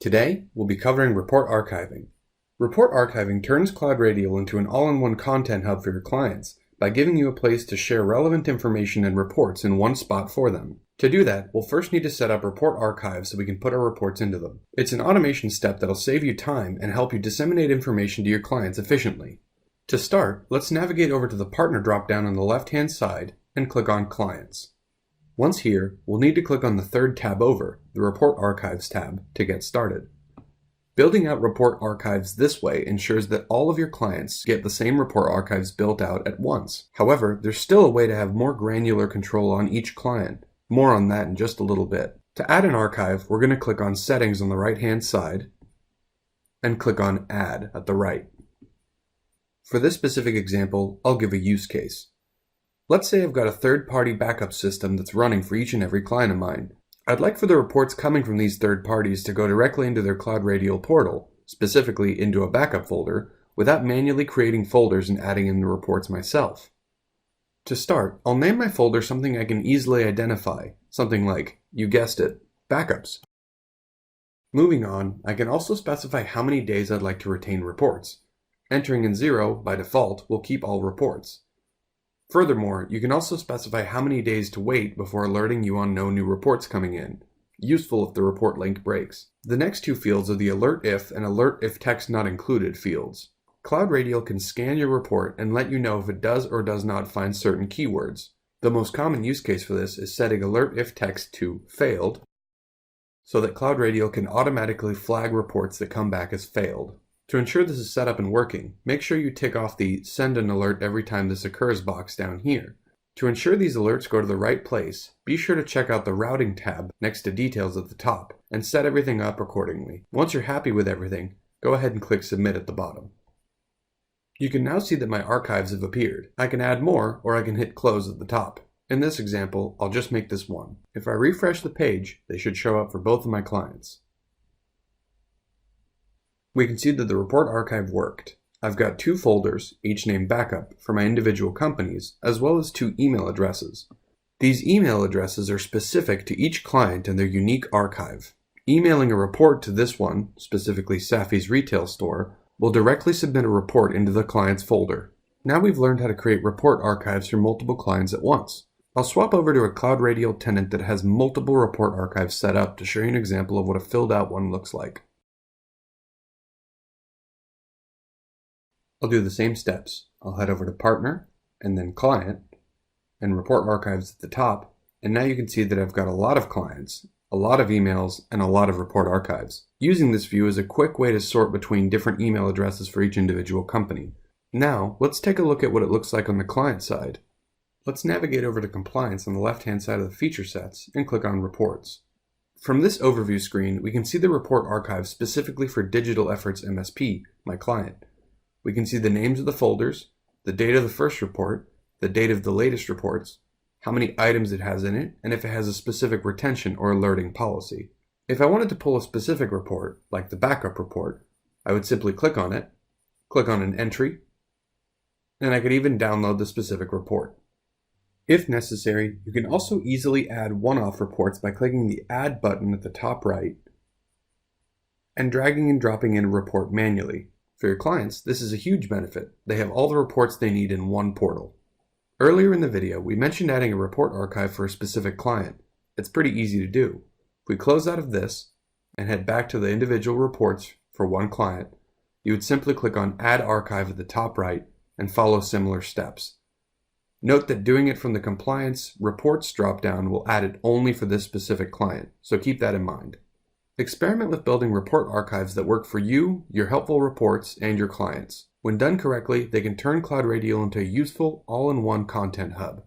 Today, we'll be covering report archiving. Report archiving turns CloudRadial into an all-in-one content hub for your clients by giving you a place to share relevant information and reports in one spot for them. To do that, we'll first need to set up report archives so we can put our reports into them. It's an automation step that'll save you time and help you disseminate information to your clients efficiently. To start, let's navigate over to the Partner dropdown on the left-hand side and click on Clients. Once here, we'll need to click on the third tab over, the Report Archives tab, to get started. Building out report archives this way ensures that all of your clients get the same report archives built out at once. However, there's still a way to have more granular control on each client. More on that in just a little bit. To add an archive, we're going to click on Settings on the right-hand side and click on Add at the right. For this specific example, I'll give a use case. Let's say I've got a third-party backup system that's running for each and every client of mine. I'd like for the reports coming from these third parties to go directly into their CloudRadial portal, specifically into a backup folder, without manually creating folders and adding in the reports myself. To start, I'll name my folder something I can easily identify, something like, you guessed it, backups. Moving on, I can also specify how many days I'd like to retain reports. Entering in 0, by default, will keep all reports. Furthermore, you can also specify how many days to wait before alerting you on no new reports coming in, useful if the report link breaks. The next two fields are the Alert If and Alert If Text Not Included fields. CloudRadial can scan your report and let you know if it does or does not find certain keywords. The most common use case for this is setting Alert If Text to Failed, so that CloudRadial can automatically flag reports that come back as failed. To ensure this is set up and working, make sure you tick off the Send an Alert every time this occurs box down here. To ensure these alerts go to the right place, be sure to check out the Routing tab next to Details at the top and set everything up accordingly. Once you're happy with everything, go ahead and click Submit at the bottom. You can now see that my archives have appeared. I can add more, or I can hit Close at the top. In this example, I'll just make this one. If I refresh the page, they should show up for both of my clients. We can see that the report archive worked. I've got two folders, each named Backup, for my individual companies, as well as two email addresses. These email addresses are specific to each client and their unique archive. Emailing a report to this one, specifically Safi's retail store, will directly submit a report into the client's folder. Now we've learned how to create report archives for multiple clients at once. I'll swap over to a CloudRadial tenant that has multiple report archives set up to show you an example of what a filled out one looks like. I'll do the same steps. I'll head over to Partner, and then Client, and Report Archives at the top, and now you can see that I've got a lot of clients, a lot of emails, and a lot of report archives. Using this view is a quick way to sort between different email addresses for each individual company. Now, let's take a look at what it looks like on the client side. Let's navigate over to Compliance on the left-hand side of the feature sets and click on Reports. From this overview screen, we can see the report archive specifically for Digital Efforts MSP, my client. We can see the names of the folders, the date of the first report, the date of the latest reports, how many items it has in it, and if it has a specific retention or alerting policy. If I wanted to pull a specific report, like the backup report, I would simply click on it, click on an entry, and I could even download the specific report. If necessary, you can also easily add one-off reports by clicking the Add button at the top right and dragging and dropping in a report manually. For your clients, this is a huge benefit. They have all the reports they need in one portal. Earlier in the video, we mentioned adding a report archive for a specific client. It's pretty easy to do. If we close out of this and head back to the individual reports for one client, you would simply click on Add Archive at the top right and follow similar steps. Note that doing it from the Compliance Reports dropdown will add it only for this specific client, so keep that in mind. Experiment with building report archives that work for you, your helpful reports, and your clients. When done correctly, they can turn CloudRadial into a useful, all-in-one content hub.